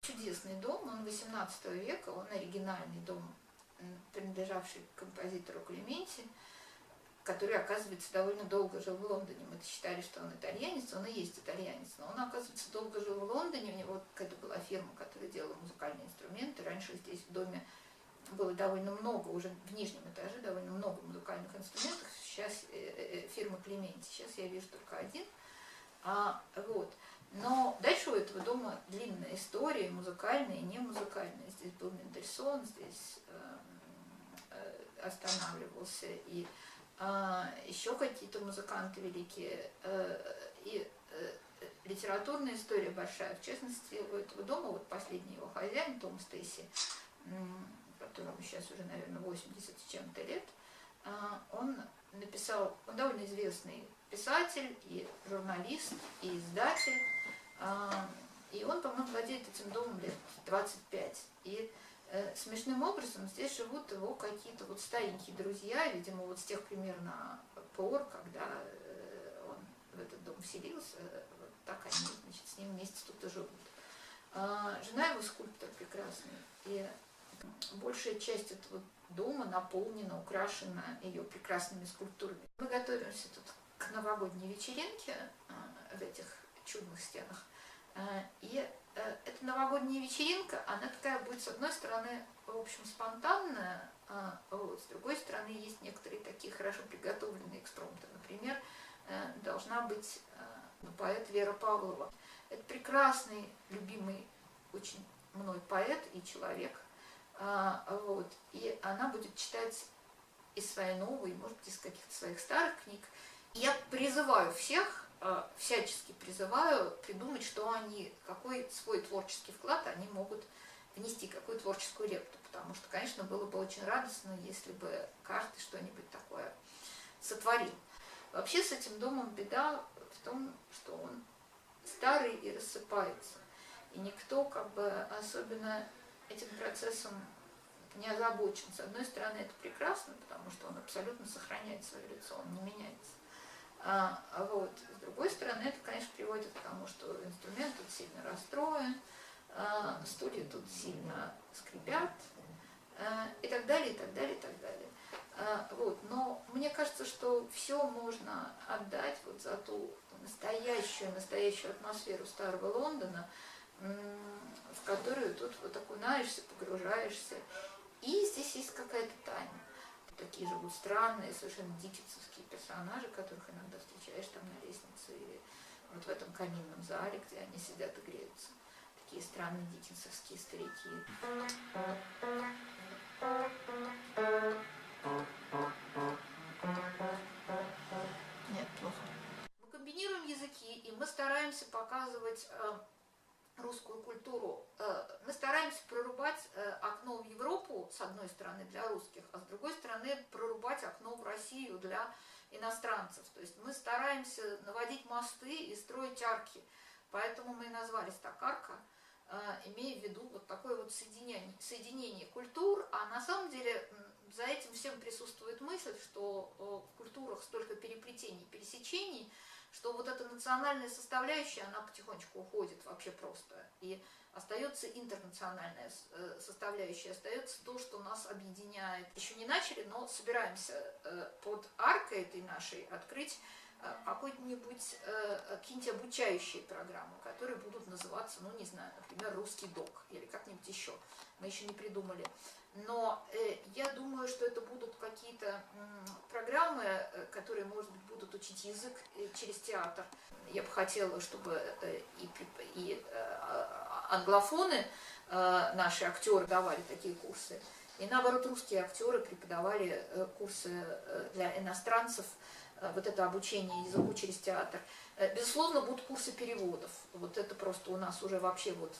Чудесный дом, он 18 века, он оригинальный дом, принадлежавший композитору Клементи, который, оказывается, довольно долго жил в Лондоне. Мы считали, что он итальянец, он и есть итальянец, но он, оказывается, долго жил в Лондоне. У него какая-то была фирма, которая делала музыкальные инструменты. Раньше здесь в доме было довольно много, уже в нижнем этаже довольно много музыкальных инструментов. Сейчас фирма Клементи, сейчас я вижу только один. Вот. Но дальше у этого дома длинная история, музыкальная и не музыкальная. Здесь был Мендельсон, здесь останавливался и еще какие-то музыканты великие. И литературная история большая. В частности, у этого дома, вот последний его хозяин, Том Стейси, которому сейчас уже, наверное, 80 с чем-то лет, он написал, он довольно известный писатель и журналист, и издатель, и он, по-моему, владеет этим домом лет 25. И смешным образом здесь живут его какие-то вот старенькие друзья, видимо, вот с тех примерно пор, когда он в этот дом вселился, вот так они, значит, с ним вместе тут и живут. Жена его скульптор прекрасный, и большая часть этого дома наполнена, украшена ее прекрасными скульптурами. Мы готовимся тут к новогодней вечеринке в этих чудных стенах. И эта новогодняя вечеринка, она такая будет, с одной стороны, в общем, спонтанная, вот, с другой стороны, есть некоторые такие хорошо приготовленные экспромты. Например, должна быть поэт Вера Павлова. Это прекрасный, любимый очень мной поэт и человек. Вот, и она будет читать из своей новой, может быть, из каких-то своих старых книг. И я призываю всех, всячески призываю придумать, что они, какой свой творческий вклад они могут внести, какую творческую лепту. Потому что, конечно, было бы очень радостно, если бы каждый что-нибудь такое сотворил. Вообще с этим домом беда в том, что он старый и рассыпается. И никто как бы особенно этим процессом не озабочен. С одной стороны, это прекрасно, потому что он абсолютно сохраняет свое лицо, он не меняется. Вот. С другой стороны, это, конечно, приводит к тому, что инструмент тут сильно расстроен, студии тут сильно скрипят, и так далее, и так далее, и так далее. Вот. Но мне кажется, что все можно отдать вот за ту настоящую атмосферу старого Лондона, в которую тут вот окунаешься, погружаешься. И здесь есть какая-то тайна. Такие живут странные, совершенно диккенсовские персонажи, которых иногда встречаешь там на лестнице или вот в этом каминном зале, где они сидят и греются. Такие странные диккенсовские старики. Нет, плохо. Мы комбинируем языки, и мы стараемся показывать русскую культуру. Мы стараемся прорубать окно в Европу, с одной стороны, для русских, а с другой стороны, прорубать окно в Россию для иностранцев. То есть мы стараемся наводить мосты и строить арки. Поэтому мы и назвались так «Арка», имея в виду вот такое вот соединение культур. А на самом деле за этим всем присутствует мысль, что в культурах столько переплетений, пересечений, что вот эта национальная составляющая, она потихонечку уходит вообще просто. И остается интернациональная составляющая, остается то, что нас объединяет. Еще не начали, но собираемся под аркой этой нашей открыть какие-нибудь обучающие программы, которые будут называться, ну не знаю, например, «Русский док» или как-нибудь еще. Мы еще не придумали. Но я думаю, что это будут какие-то программы, которые, может быть, будут учить язык через театр. Я бы хотела, чтобы и англофоны, наши актеры, давали такие курсы. И наоборот, русские актеры преподавали курсы для иностранцев, вот это обучение языку через театр. Безусловно, будут курсы переводов. Вот это просто у нас уже вообще вот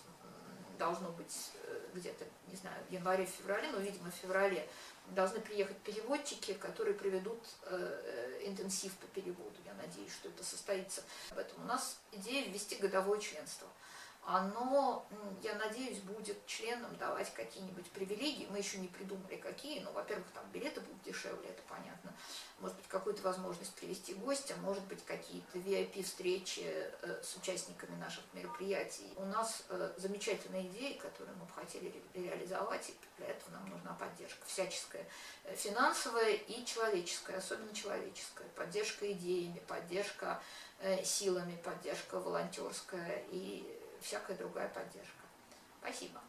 должно быть где-то, не знаю, в январе-феврале, но, видимо, в феврале должны приехать переводчики, которые проведут интенсив по переводу. Я надеюсь, что это состоится. Поэтому у нас идея ввести годовое членство. Оно я надеюсь, будет членам давать какие-нибудь привилегии. Мы еще не придумали какие, но, во-первых, там билеты будут дешевле, это понятно. Может быть, какую-то возможность привести гостя, может быть, какие-то VIP-встречи с участниками наших мероприятий. У нас замечательные идеи, которые мы бы хотели реализовать, и для этого нам нужна поддержка всяческая, финансовая и человеческая, особенно человеческая. Поддержка идеями, поддержка силами, поддержка волонтерская и всякая другая поддержка. Спасибо.